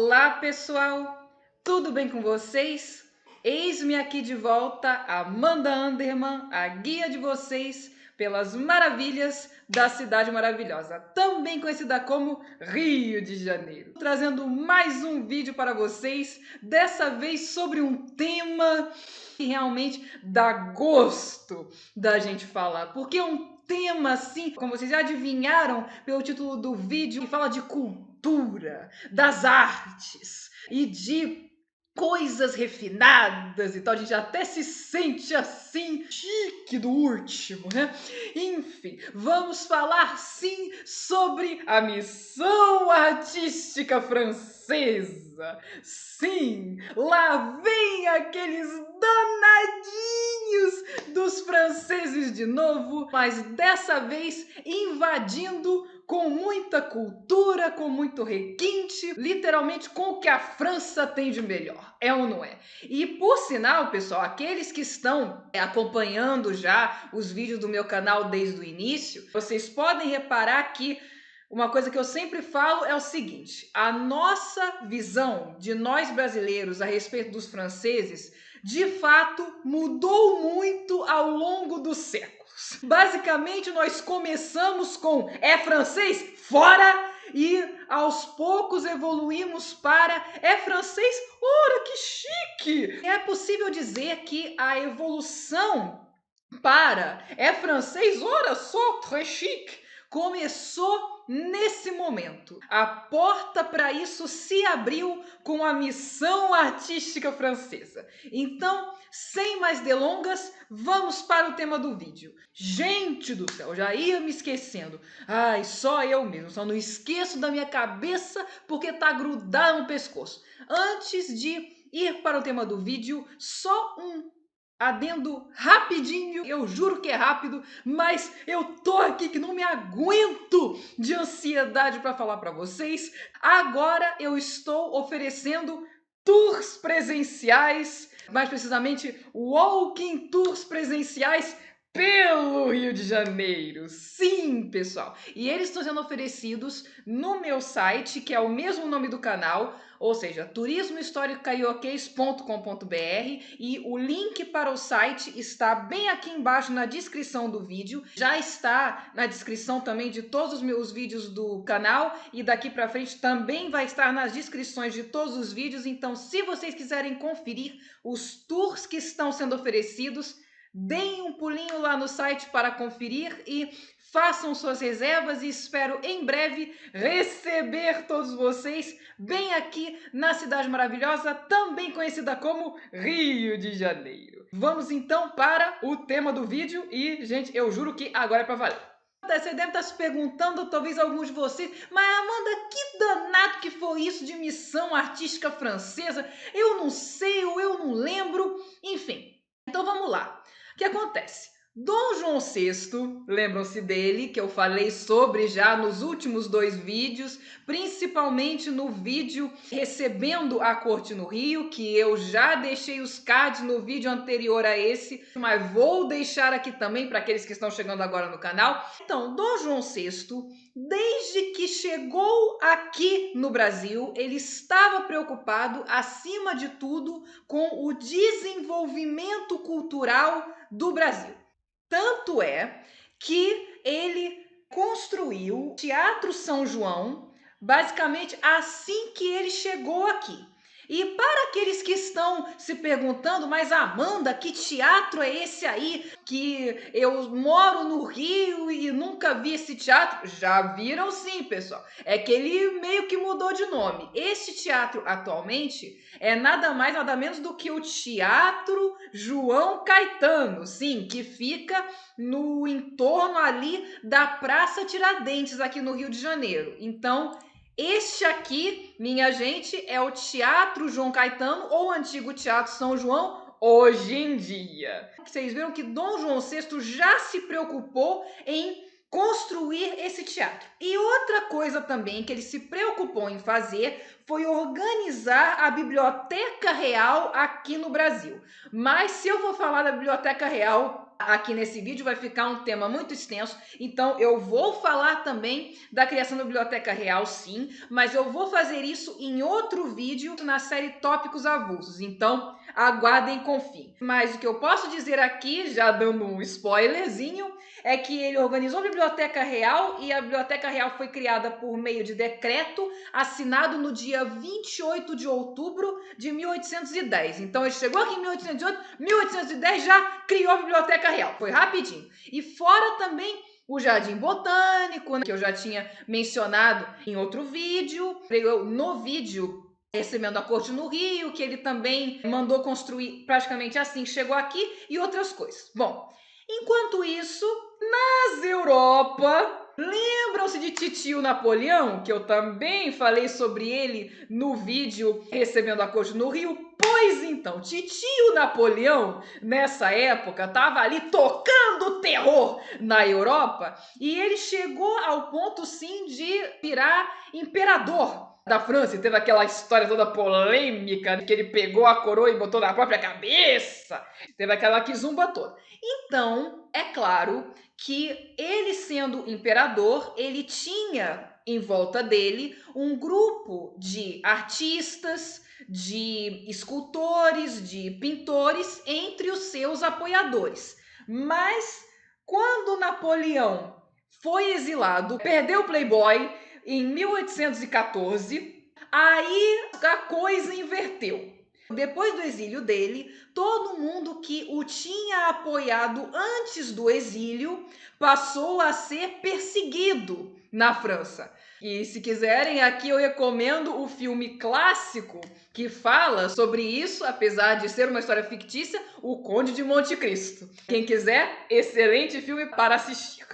Olá, pessoal! Tudo bem com vocês? Eis-me aqui de volta, Amanda Anderman, a guia de vocês pelas maravilhas da cidade maravilhosa, também conhecida como Rio de Janeiro. Trazendo mais um vídeo para vocês, dessa vez sobre um tema que realmente dá gosto da gente falar, porque é um tema assim, como vocês já adivinharam pelo título do vídeo, que fala de cultura, das artes e de coisas refinadas e tal. A gente até se sente assim, chique do último, né? Enfim, vamos falar sim sobre a missão artística francesa. Sim, lá vem aqueles danadinhos dos franceses de novo, mas dessa vez invadindo com muita cultura, com muito requinte, literalmente com o que a França tem de melhor. É ou não é? E por sinal, pessoal, aqueles que estão acompanhando já os vídeos do meu canal desde o início, vocês podem reparar que uma coisa que eu sempre falo é o seguinte: a nossa visão de nós brasileiros a respeito dos franceses, de fato, mudou muito ao longo dos séculos. Basicamente, nós começamos com é francês? Fora! E aos poucos evoluímos para é francês? Ora, que chique! É possível dizer que a evolução para é francês? Ora só, très chique! Começou nesse momento. A porta para isso se abriu com a missão artística francesa. Então, sem mais delongas, vamos para o tema do vídeo. Gente do céu, já ia me esquecendo. Ai, só eu mesmo, só não esqueço da minha cabeça porque tá grudado no pescoço. Antes de ir para o tema do vídeo, só um adendo rapidinho, eu juro que é rápido, mas eu tô aqui que não me aguento de ansiedade para falar para vocês. Agora eu estou oferecendo tours presenciais, mais precisamente walking tours presenciais pelo Rio de Janeiro. Sim, pessoal. E eles estão sendo oferecidos no meu site, que é o mesmo nome do canal, ou seja, turismohistoricocarioquês.com.br, e o link para o site está bem aqui embaixo na descrição do vídeo. Já está na descrição também de todos os meus vídeos do canal e daqui para frente também vai estar nas descrições de todos os vídeos. Então, se vocês quiserem conferir os tours que estão sendo oferecidos, deem um pulinho lá no site para conferir e façam suas reservas, e espero em breve receber todos vocês bem aqui na cidade maravilhosa, também conhecida como Rio de Janeiro. Vamos então para o tema do vídeo e, gente, eu juro que agora é para valer. Você deve estar se perguntando, talvez alguns de vocês, mas Amanda, que danado que foi isso de missão artística francesa? Eu não sei ou eu não lembro, enfim. Então vamos lá. O que acontece? Dom João VI, lembram-se dele, que eu falei sobre já nos últimos dois vídeos, principalmente no vídeo recebendo a corte no Rio, que eu já deixei os cards no vídeo anterior a esse, mas vou deixar aqui também para aqueles que estão chegando agora no canal. Então, Dom João VI, desde que chegou aqui no Brasil, ele estava preocupado, acima de tudo, com o desenvolvimento cultural do Brasil. Tanto é que ele construiu o Teatro São João, basicamente assim que ele chegou aqui. E para aqueles que estão se perguntando, mas Amanda, que teatro é esse aí? Que eu moro no Rio e nunca vi esse teatro? Já viram sim, pessoal. É que ele meio que mudou de nome. Este teatro atualmente é nada mais, nada menos do que o Teatro João Caetano, sim, que fica no entorno ali da Praça Tiradentes, aqui no Rio de Janeiro. Então, este aqui, minha gente, é o Teatro João Caetano, ou antigo Teatro São João, hoje em dia. Vocês viram que Dom João VI já se preocupou em construir esse teatro. E outra coisa também que ele se preocupou em fazer foi organizar a Biblioteca Real aqui no Brasil. Mas se eu for falar da Biblioteca Real, aqui nesse vídeo vai ficar um tema muito extenso, então eu vou falar também da criação da Biblioteca Real, sim, mas eu vou fazer isso em outro vídeo na série Tópicos Avulsos, então aguardem e confiem. Mas o que eu posso dizer aqui, já dando um spoilerzinho, é que ele organizou a Biblioteca Real e a Biblioteca Real foi criada por meio de decreto assinado no dia 28 de outubro de 1810. Então ele chegou aqui em 1808, 1810 já criou a Biblioteca Real. Foi rapidinho. E fora também o Jardim Botânico, né, que eu já tinha mencionado em outro vídeo. No vídeo Recebendo a Corte no Rio, que ele também mandou construir praticamente assim que chegou aqui, e outras coisas. Bom, enquanto isso, nas Europa, lembram-se de Titio Napoleão, que eu também falei sobre ele no vídeo Recebendo a Corte no Rio? Pois então, Titio Napoleão, nessa época, estava ali tocando terror na Europa e ele chegou ao ponto, sim, de virar imperador da França. Teve aquela história toda polêmica, que ele pegou a coroa e botou na própria cabeça. Teve aquela quizumba toda. Então, é claro que ele sendo imperador, ele tinha em volta dele um grupo de artistas, de escultores, de pintores, entre os seus apoiadores. Mas quando Napoleão foi exilado, perdeu o Playboy em 1814, aí a coisa inverteu. Depois do exílio dele, todo mundo que o tinha apoiado antes do exílio passou a ser perseguido na França. E se quiserem, aqui eu recomendo o filme clássico que fala sobre isso, apesar de ser uma história fictícia, O Conde de Monte Cristo. Quem quiser, excelente filme para assistir.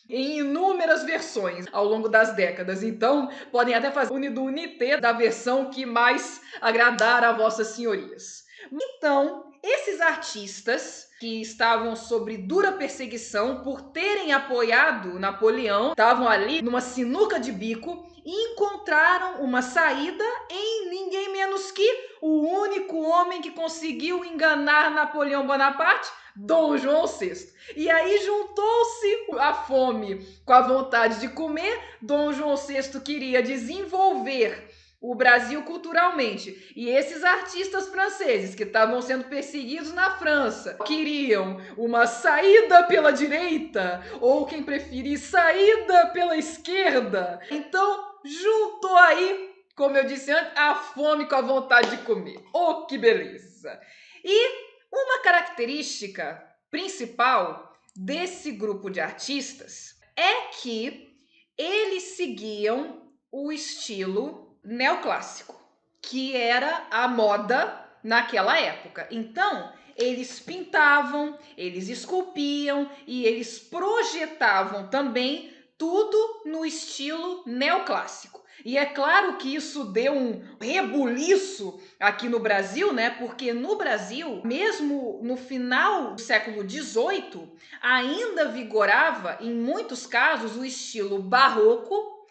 Em inúmeras versões ao longo das décadas. Então, podem até fazer do unité da versão que mais agradar a vossas senhorias. Então, esses artistas que estavam sob dura perseguição por terem apoiado Napoleão, estavam ali numa sinuca de bico e encontraram uma saída em ninguém menos que o único homem que conseguiu enganar Napoleão Bonaparte, Dom João VI. E aí juntou-se a fome com a vontade de comer. Dom João VI queria desenvolver o Brasil culturalmente. E esses artistas franceses que estavam sendo perseguidos na França queriam uma saída pela direita, ou quem preferir, saída pela esquerda. Então, juntou aí, como eu disse antes, a fome com a vontade de comer. Oh, que beleza! E uma característica principal desse grupo de artistas é que eles seguiam o estilo neoclássico, que era a moda naquela época. Então, eles pintavam, eles esculpiam e eles projetavam também tudo no estilo neoclássico. E é claro que isso deu um rebuliço aqui no Brasil, né? Porque no Brasil, mesmo no final do século XVIII, ainda vigorava, em muitos casos, o estilo barroco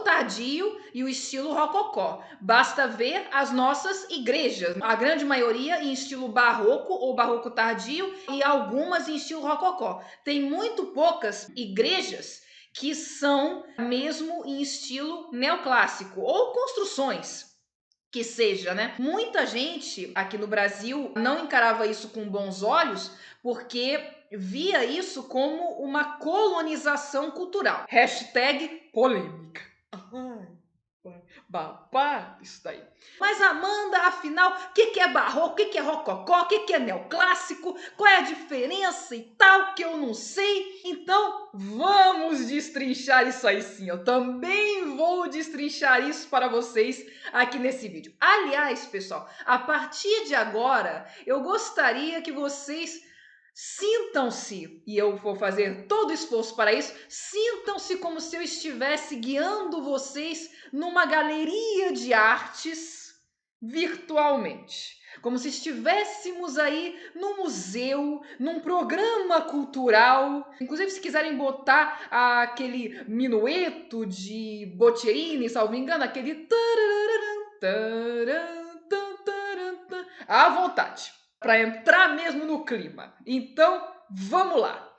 tardio e o estilo rococó. Basta ver as nossas igrejas, a grande maioria em estilo barroco ou barroco tardio e algumas em estilo rococó. Tem muito poucas igrejas que são mesmo em estilo neoclássico ou construções que seja, né? Muita gente aqui no Brasil não encarava isso com bons olhos porque via isso como uma colonização cultural. Hashtag polêmica. Babado isso daí. Mas Amanda, afinal, o que é barroco, o que é rococó, o que é neoclássico, qual é a diferença e tal, que eu não sei. Então, vamos destrinchar isso aí sim. Eu também vou destrinchar isso para vocês aqui nesse vídeo. Aliás, pessoal, a partir de agora, eu gostaria que vocês sintam-se, e eu vou fazer todo o esforço para isso, sintam-se como se eu estivesse guiando vocês numa galeria de artes virtualmente. Como se estivéssemos aí num museu, num programa cultural. Inclusive, se quiserem botar aquele minueto de Boccherini, salvo engano, aquele à vontade. para entrar mesmo no clima. Então, vamos lá.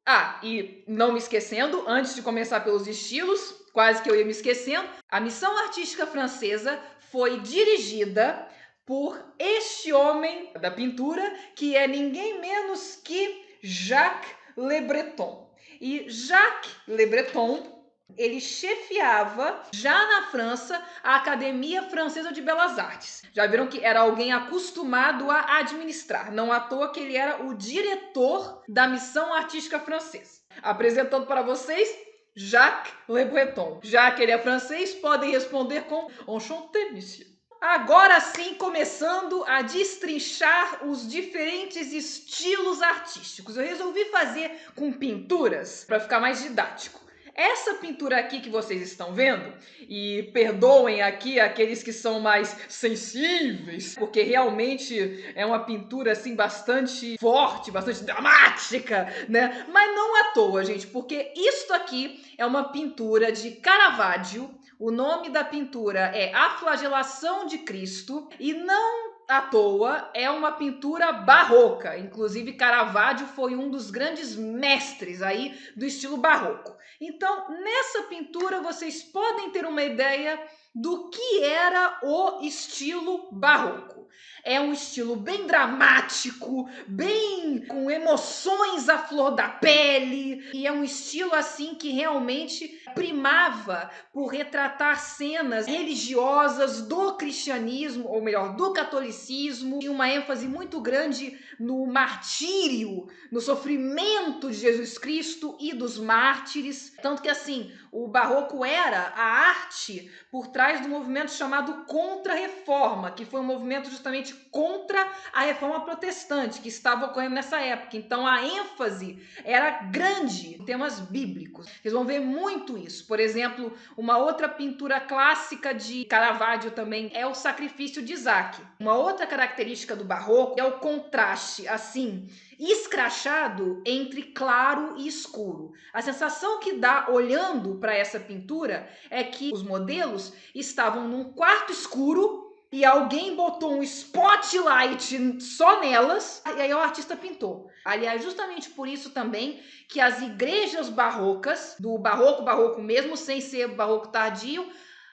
Ah, e não me esquecendo, antes de começar pelos estilos, quase que eu ia me esquecendo, a missão artística francesa foi dirigida por este homem da pintura, que é ninguém menos que Jacques Le Breton. E Jacques Le Breton, ele chefiava já na França a Academia Francesa de Belas Artes. Já viram que era alguém acostumado a administrar, não à toa que ele era o diretor da missão artística francesa. Apresentando para vocês Jacques Le Breton. Já que ele é francês, podem responder com Enchanté, monsieur. Agora sim, começando a destrinchar os diferentes estilos artísticos. Eu resolvi fazer com pinturas para ficar mais didático. Essa pintura aqui que vocês estão vendo, e perdoem aqui aqueles que são mais sensíveis, porque realmente é uma pintura assim bastante forte, bastante dramática, né? Mas não à toa, gente, porque isto aqui é uma pintura de Caravaggio. O nome da pintura é A Flagelação de Cristo e não à toa é uma pintura barroca. Inclusive Caravaggio foi um dos grandes mestres aí do estilo barroco. Então, nessa pintura vocês podem ter uma ideia do que era o estilo barroco. É um estilo bem dramático, bem com emoções à flor da pele, e é um estilo assim que realmente primava por retratar cenas religiosas do cristianismo, ou melhor, do catolicismo, e uma ênfase muito grande no martírio, no sofrimento de Jesus Cristo e dos mártires. Tanto que assim, o barroco era a arte por trás do movimento chamado Contra-Reforma, que foi um movimento justamente contra a reforma protestante que estava ocorrendo nessa época. Então a ênfase era grande em temas bíblicos. Vocês vão ver muito isso. Por exemplo, uma outra pintura clássica de Caravaggio também é o Sacrifício de Isaac. Uma outra característica do barroco é o contraste, assim, escrachado entre claro e escuro. A sensação que dá olhando para essa pintura é que os modelos estavam num quarto escuro e alguém botou um spotlight só nelas e aí o artista pintou. Aliás, justamente por isso também que as igrejas barrocas, do barroco mesmo, sem ser barroco tardio,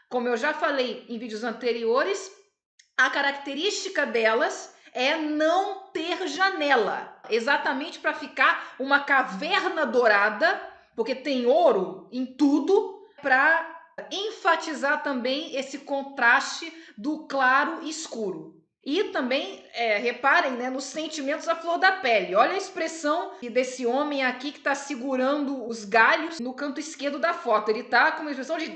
como eu já falei em vídeos anteriores, a característica delas é não ter janela, exatamente para ficar uma caverna dourada, porque tem ouro em tudo, para enfatizar também esse contraste do claro e escuro. E também, reparem, né, nos sentimentos à flor da pele. Olha a expressão desse homem aqui que está segurando os galhos no canto esquerdo da foto. Ele está com uma expressão de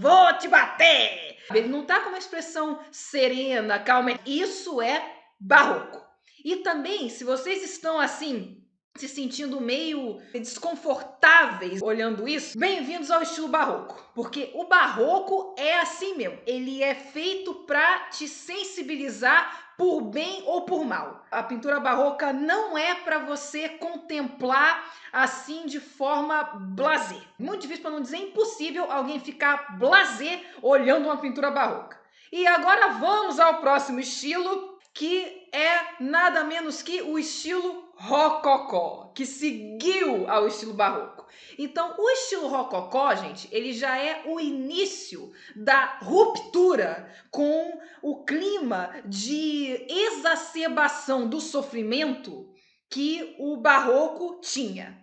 vou te bater. Ele não está com uma expressão serena, calma. Isso é barroco. E também, se vocês estão assim se sentindo meio desconfortáveis olhando isso, bem-vindos ao estilo barroco, porque o barroco é assim mesmo, ele é feito para te sensibilizar por bem ou por mal. A pintura barroca não é para você contemplar assim de forma blasé. Muito difícil, para não dizer impossível, alguém ficar blasé olhando uma pintura barroca. E agora vamos ao próximo estilo, que é nada menos que o estilo rococó, que seguiu ao estilo barroco. Então, o estilo rococó, gente, ele já é o início da ruptura com o clima de exacerbação do sofrimento que o barroco tinha.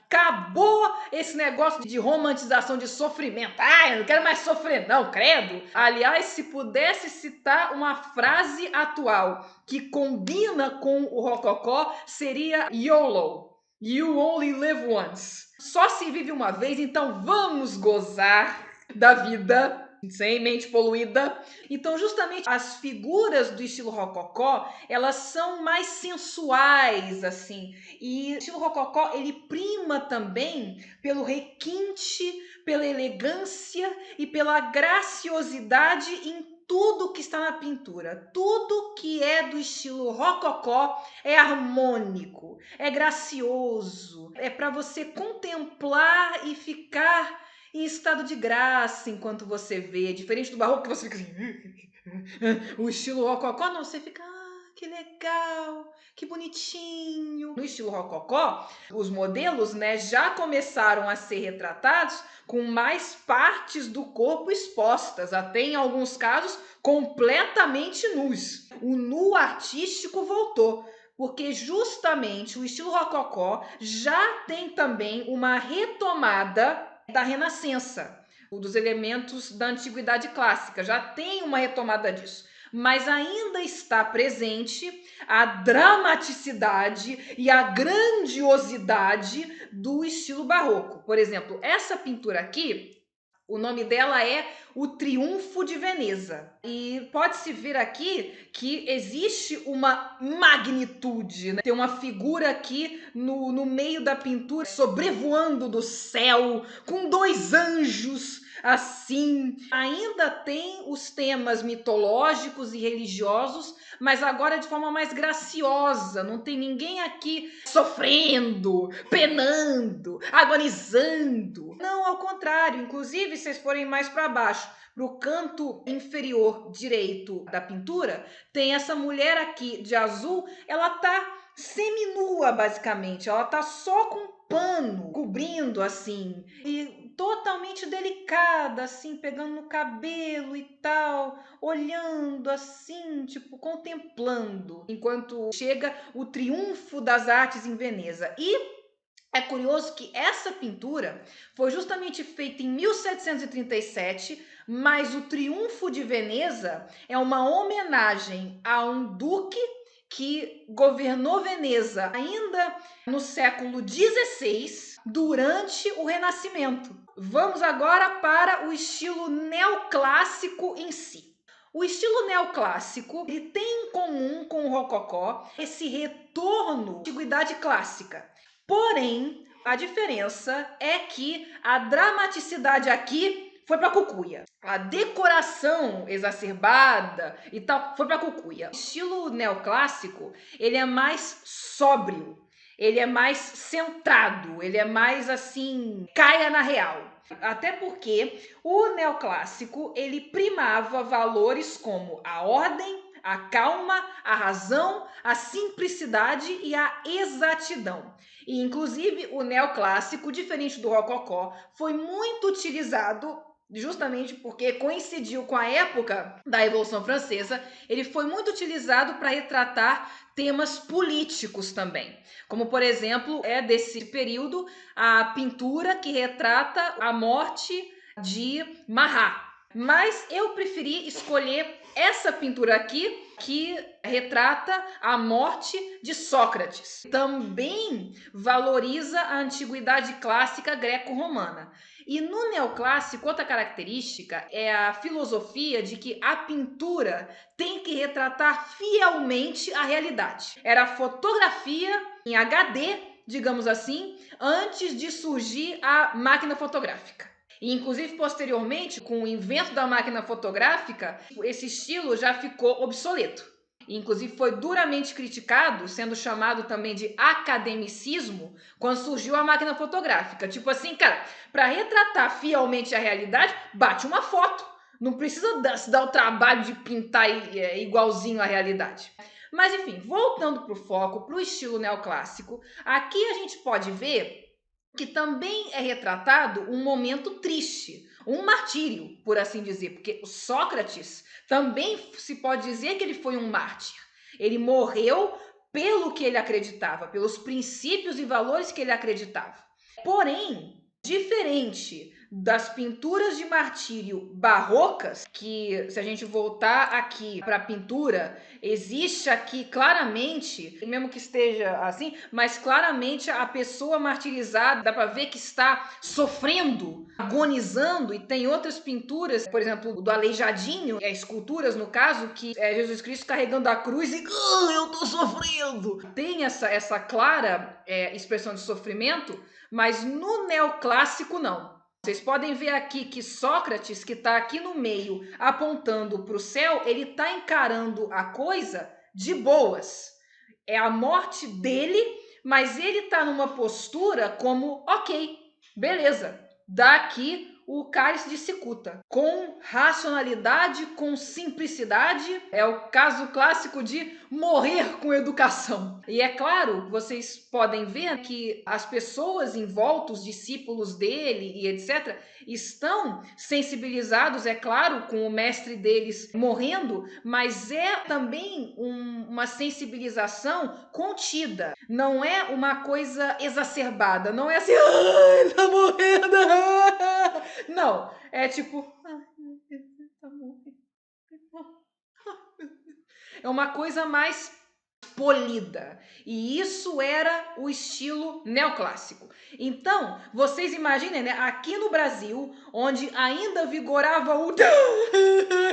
Acabou esse negócio de romantização de sofrimento. Ah, eu não quero mais sofrer, não, credo. Aliás, se pudesse citar uma frase atual que combina com o rococó, seria YOLO. You only live once. Só se vive uma vez, então vamos gozar da vida sem mente poluída. Então, justamente as figuras do estilo rococó, elas são mais sensuais, assim. E o estilo rococó, ele prima também pelo requinte, pela elegância e pela graciosidade em tudo que está na pintura. Tudo que é do estilo rococó é harmônico, é gracioso, é para você contemplar e ficar em estado de graça enquanto você vê. Diferente do barroco que você fica assim... O estilo rococó, não, você fica... que legal, que bonitinho. No estilo rococó, os modelos, né, já começaram a ser retratados com mais partes do corpo expostas, até em alguns casos completamente nus. O nu artístico voltou, porque justamente o estilo rococó já tem também uma retomada da Renascença, dos elementos da Antiguidade Clássica, já tem uma retomada disso. Mas ainda está presente a dramaticidade e a grandiosidade do estilo barroco. Por exemplo, essa pintura aqui, o nome dela é O Triunfo de Veneza. E pode-se ver aqui que existe uma magnitude, né? Tem uma figura aqui no meio da pintura, sobrevoando do céu, com dois anjos assim. Ainda tem os temas mitológicos e religiosos, mas agora de forma mais graciosa. Não tem ninguém aqui sofrendo, penando, agonizando. Não, ao contrário. Inclusive, se vocês forem mais para baixo, para o canto inferior direito da pintura, tem essa mulher aqui de azul. Ela tá seminua, basicamente. Ela tá só com pano cobrindo assim, e totalmente delicada, assim, pegando no cabelo e tal, olhando assim, tipo, contemplando, enquanto chega o triunfo das artes em Veneza. E é curioso que essa pintura foi justamente feita em 1737, mas o Triunfo de Veneza é uma homenagem a um duque que governou Veneza ainda no século XVI, durante o Renascimento. Vamos agora para o estilo neoclássico em si. O estilo neoclássico ele tem em comum com o rococó esse retorno à antiguidade clássica. Porém, a diferença é que a dramaticidade aqui foi para cucuia. A decoração exacerbada e tal foi para cucuia. O estilo neoclássico, ele é mais sóbrio, ele é mais centrado, ele é mais assim, caia na real. Até porque o neoclássico, ele primava valores como a ordem, a calma, a razão, a simplicidade e a exatidão. E, inclusive, o neoclássico, diferente do rococó, foi muito utilizado justamente porque coincidiu com a época da Revolução Francesa. Ele foi muito utilizado para retratar temas políticos também, como, por exemplo, é desse período a pintura que retrata a morte de Marat. Mas eu preferi escolher essa pintura aqui, que retrata a morte de Sócrates. Também valoriza a antiguidade clássica greco-romana. E no neoclássico, outra característica é a filosofia de que a pintura tem que retratar fielmente a realidade. Era fotografia em HD, digamos assim, antes de surgir a máquina fotográfica. E, inclusive, posteriormente, com o invento da máquina fotográfica, esse estilo já ficou obsoleto. E, inclusive, foi duramente criticado, sendo chamado também de academicismo, quando surgiu a máquina fotográfica. Tipo assim, cara, para retratar fielmente a realidade, bate uma foto. Não precisa se dar o trabalho de pintar igualzinho à realidade. Mas, enfim, voltando para o foco, para o estilo neoclássico, aqui a gente pode ver que também é retratado um momento triste, um martírio, por assim dizer, porque o Sócrates também se pode dizer que ele foi um mártir. Ele morreu pelo que ele acreditava, pelos princípios e valores que ele acreditava. Porém, diferente das pinturas de martírio barrocas, que se a gente voltar aqui para a pintura, existe aqui claramente, mesmo que esteja assim, mas claramente a pessoa martirizada, dá para ver que está sofrendo, agonizando, e tem outras pinturas, por exemplo, do Aleijadinho, esculturas no caso, que é Jesus Cristo carregando a cruz e eu tô sofrendo. Tem essa clara expressão de sofrimento, mas no neoclássico não. Vocês podem ver aqui que Sócrates, que está aqui no meio apontando para o céu, ele está encarando a coisa de boas. É a morte dele, mas ele está numa postura como, ok, beleza, dá aqui o cálice de cicuta. Com racionalidade, com simplicidade, é o caso clássico de morrer com educação. E é claro, vocês podem ver que as pessoas em volta, os discípulos dele e etc., estão sensibilizados, é claro, com o mestre deles morrendo, mas é também uma sensibilização contida. Não é uma coisa exacerbada, não é assim, ai, tá morrendo. Não, é tipo, tá morrendo. É uma coisa mais polida. E isso era o estilo neoclássico. Então, vocês imaginem, né? Aqui no Brasil, onde ainda vigorava o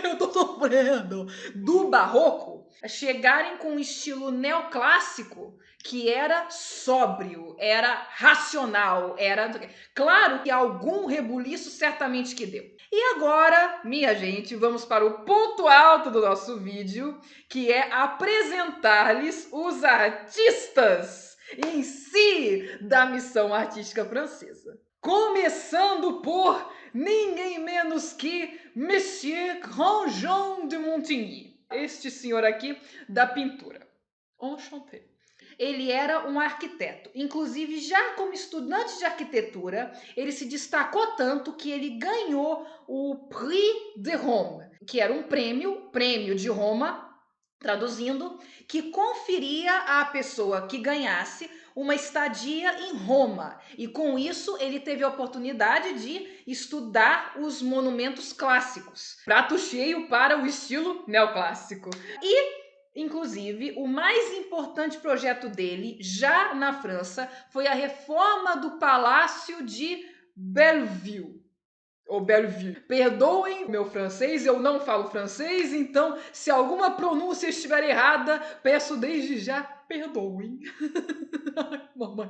eu tô sofrendo do barroco, chegarem com um estilo neoclássico que era sóbrio, era racional, era... Claro que algum rebuliço certamente que deu. E agora, minha gente, vamos para o ponto alto do nosso vídeo, que é apresentar-lhes os artistas em si da missão artística francesa. Começando por ninguém menos que Monsieur Grandjean de Montigny, este senhor aqui da pintura. Enchanté. Ele era um arquiteto. Inclusive, já como estudante de arquitetura, ele se destacou tanto que ele ganhou o Prix de Rome, que era um prêmio de Roma, traduzindo, que conferia à pessoa que ganhasse uma estadia em Roma. E com isso ele teve a oportunidade de estudar os monumentos clássicos. Prato cheio para o estilo neoclássico. E inclusive, o mais importante projeto dele, já na França, foi a reforma do Palácio de Bellevue. Ou Bellevue. Perdoem o meu francês, eu não falo francês, então se alguma pronúncia estiver errada, peço desde já perdoem. Mamãe.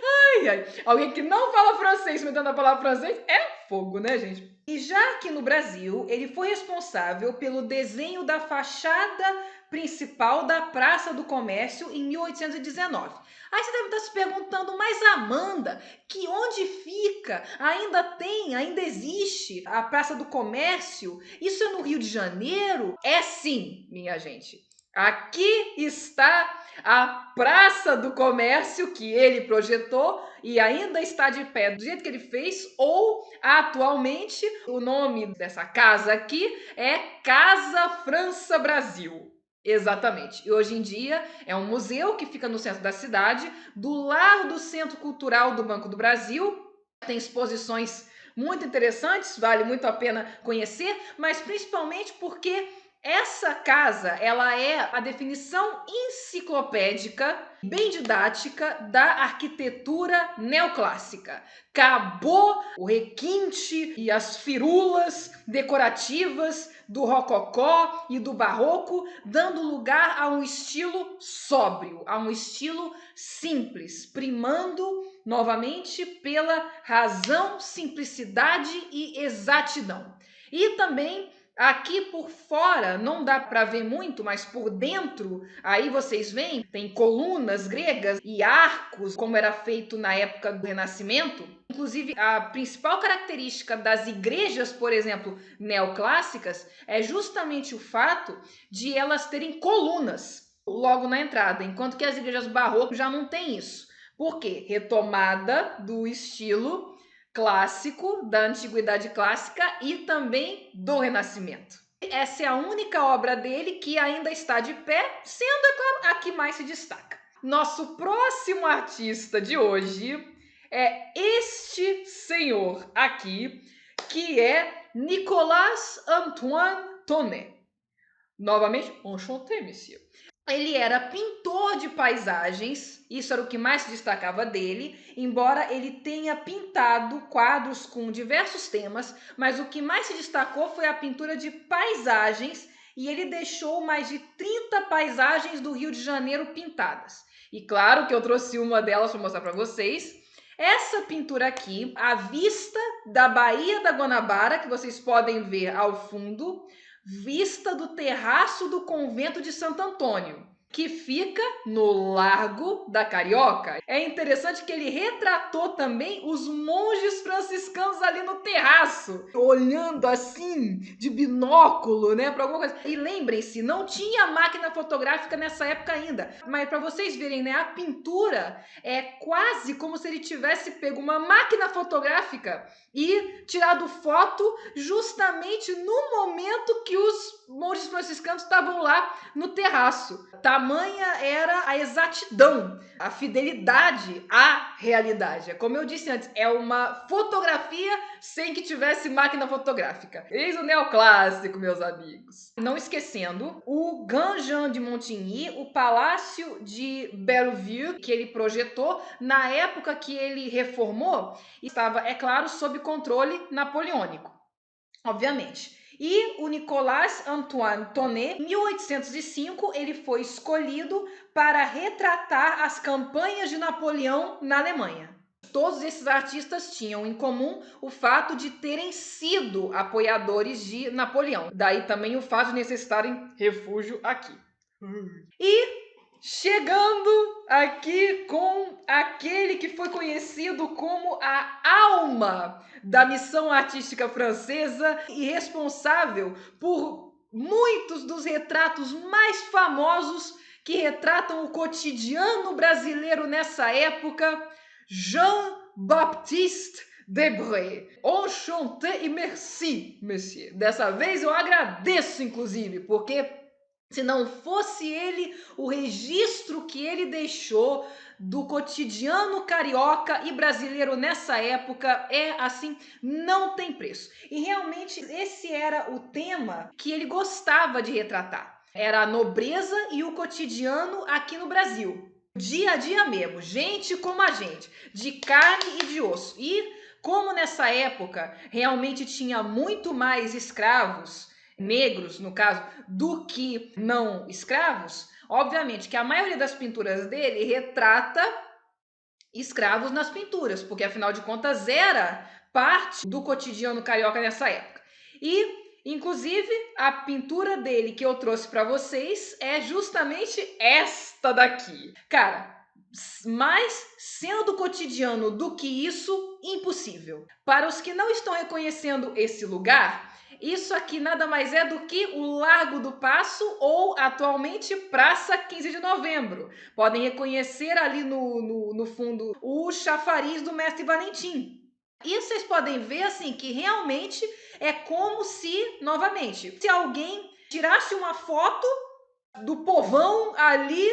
Ai, ai. Alguém que não fala francês, inventando a palavra francês, é fogo, né, gente? E já aqui no Brasil, ele foi responsável pelo desenho da fachada principal da Praça do Comércio em 1819. Aí você deve estar se perguntando, mas Amanda, que onde fica? Ainda existe a Praça do Comércio? Isso é no Rio de Janeiro? É sim, minha gente. Aqui está a Praça do Comércio que ele projetou e ainda está de pé do jeito que ele fez, ou atualmente o nome dessa casa aqui é Casa França Brasil. Exatamente. E hoje em dia é um museu que fica no centro da cidade, do lado do Centro Cultural do Banco do Brasil. Tem exposições muito interessantes, vale muito a pena conhecer, mas principalmente porque essa casa, ela é a definição enciclopédica, bem didática, da arquitetura neoclássica. Acabou o requinte e as firulas decorativas do rococó e do barroco, dando lugar a um estilo sóbrio, a um estilo simples, primando novamente pela razão, simplicidade e exatidão. E também aqui por fora não dá para ver muito, mas por dentro, aí vocês veem, tem colunas gregas e arcos, como era feito na época do Renascimento. Inclusive, a principal característica das igrejas, por exemplo, neoclássicas, é justamente o fato de elas terem colunas logo na entrada, enquanto que as igrejas barrocas já não têm isso. Por quê? Retomada do estilo clássico, da antiguidade clássica e também do Renascimento. Essa é a única obra dele que ainda está de pé, sendo, é claro, a que mais se destaca. Nosso próximo artista de hoje é este senhor aqui, que é Nicolas Antoine Tonnet. Novamente, enchanté, monsieur. Ele era pintor de paisagens, isso era o que mais se destacava dele, embora ele tenha pintado quadros com diversos temas, mas o que mais se destacou foi a pintura de paisagens, e ele deixou mais de 30 paisagens do Rio de Janeiro pintadas. E claro que eu trouxe uma delas para mostrar para vocês. Essa pintura aqui, a vista da Baía da Guanabara, que vocês podem ver ao fundo, vista do terraço do convento de Santo Antônio, que fica no Largo da Carioca. É interessante que ele retratou também os monges franciscanos ali no terraço, olhando assim, de binóculo, né, para alguma coisa. E lembrem-se, não tinha máquina fotográfica nessa época ainda, mas para vocês verem, né, a pintura é quase como se ele tivesse pego uma máquina fotográfica e tirado foto justamente no momento que os monges franciscanos estavam lá no terraço. Tamanha era a exatidão, a fidelidade à realidade. Como eu disse antes, é uma fotografia sem que tivesse máquina fotográfica. Eis o neoclássico, meus amigos. Não esquecendo, o Grandjean de Montigny, o Palácio de Bellevue, que ele projetou, na época que ele reformou, estava, é claro, sob controle napoleônico, obviamente. E o Nicolas Antoine Tonnet, em 1805, ele foi escolhido para retratar as campanhas de Napoleão na Alemanha. Todos esses artistas tinham em comum o fato de terem sido apoiadores de Napoleão. Daí também o fato de necessitarem refúgio aqui. E chegando aqui com aquele que foi conhecido como a alma da missão artística francesa e responsável por muitos dos retratos mais famosos que retratam o cotidiano brasileiro nessa época, Jean-Baptiste Debré. Enchanté e merci, monsieur. Dessa vez eu agradeço, inclusive, porque se não fosse ele, o registro que ele deixou do cotidiano carioca e brasileiro nessa época é assim, não tem preço. E realmente esse era o tema que ele gostava de retratar. Era a nobreza e o cotidiano aqui no Brasil. Dia a dia mesmo, gente como a gente, de carne e de osso. E como nessa época realmente tinha muito mais escravos, negros, no caso, do que não escravos, obviamente que a maioria das pinturas dele retrata escravos nas pinturas, porque afinal de contas era parte do cotidiano carioca nessa época. E inclusive a pintura dele que eu trouxe para vocês é justamente esta daqui. Cara, mais sendo cotidiano do que isso, impossível. Para os que não estão reconhecendo esse lugar, isso aqui nada mais é do que o Largo do Paço ou atualmente Praça 15 de Novembro. Podem reconhecer ali no fundo o chafariz do Mestre Valentim. E vocês podem ver assim que realmente é como se, novamente, se alguém tirasse uma foto do povão ali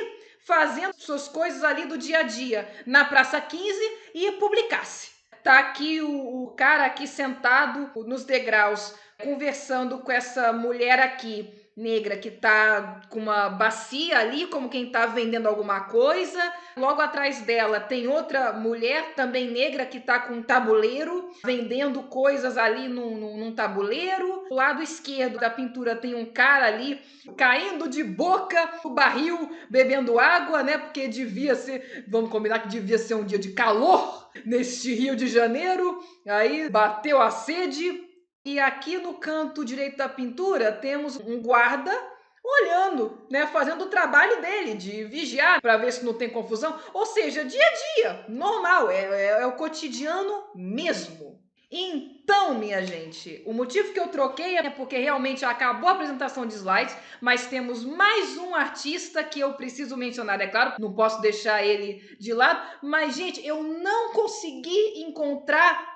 fazendo suas coisas ali do dia a dia na Praça 15 e publicasse. Tá aqui o cara aqui sentado nos degraus conversando com essa mulher aqui negra que tá com uma bacia ali, como quem tá vendendo alguma coisa. Logo atrás dela tem outra mulher também negra que tá com um tabuleiro, vendendo coisas ali num tabuleiro. Do lado esquerdo da pintura tem um cara ali caindo de boca no barril, bebendo água, né? Porque devia ser, vamos combinar que devia ser um dia de calor neste Rio de Janeiro. Aí bateu a sede. E aqui no canto direito da pintura temos um guarda olhando, né, fazendo o trabalho dele de vigiar para ver se não tem confusão. Ou seja, dia a dia, normal, é o cotidiano mesmo. Então, minha gente, o motivo que eu troquei é porque realmente acabou a apresentação de slides, mas temos mais um artista que eu preciso mencionar, é claro, não posso deixar ele de lado, mas, gente, eu não consegui encontrar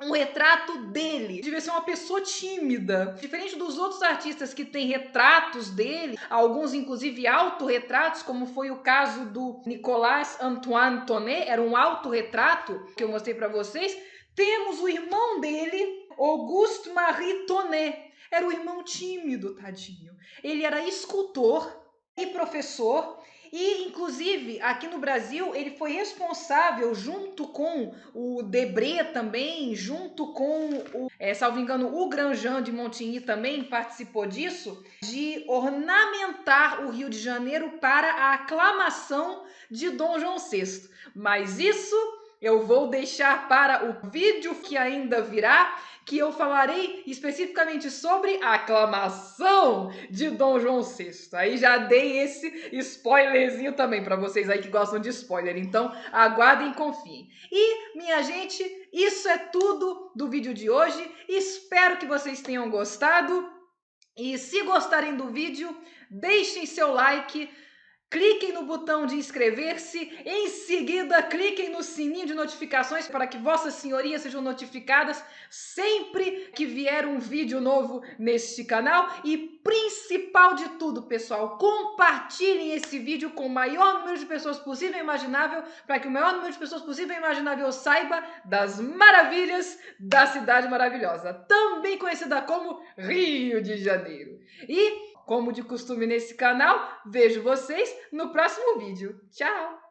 um retrato dele. Devia ser uma pessoa tímida. Diferente dos outros artistas que têm retratos dele, alguns inclusive autorretratos, como foi o caso do Nicolas Antoine Tonnet, era um autorretrato que eu mostrei para vocês. Temos o irmão dele, Auguste Marie Tonnet. Era o irmão tímido, tadinho. Ele era escultor e professor. E, inclusive, aqui no Brasil, ele foi responsável, junto com o Debré também, junto com salvo engano, o Grandjean de Montigny também participou disso, de ornamentar o Rio de Janeiro para a aclamação de Dom João VI. Mas isso eu vou deixar para o vídeo que ainda virá, que eu falarei especificamente sobre a aclamação de Dom João VI. Aí já dei esse spoilerzinho também para vocês aí que gostam de spoiler. Então, aguardem e confiem. E, minha gente, isso é tudo do vídeo de hoje. Espero que vocês tenham gostado. E se gostarem do vídeo, deixem seu like, cliquem no botão de inscrever-se, em seguida cliquem no sininho de notificações para que vossas senhorias sejam notificadas sempre que vier um vídeo novo neste canal. E principal de tudo, pessoal, compartilhem esse vídeo com o maior número de pessoas possível e imaginável, para que o maior número de pessoas possível e imaginável saiba das maravilhas da cidade maravilhosa, também conhecida como Rio de Janeiro. E como de costume nesse canal, vejo vocês no próximo vídeo. Tchau!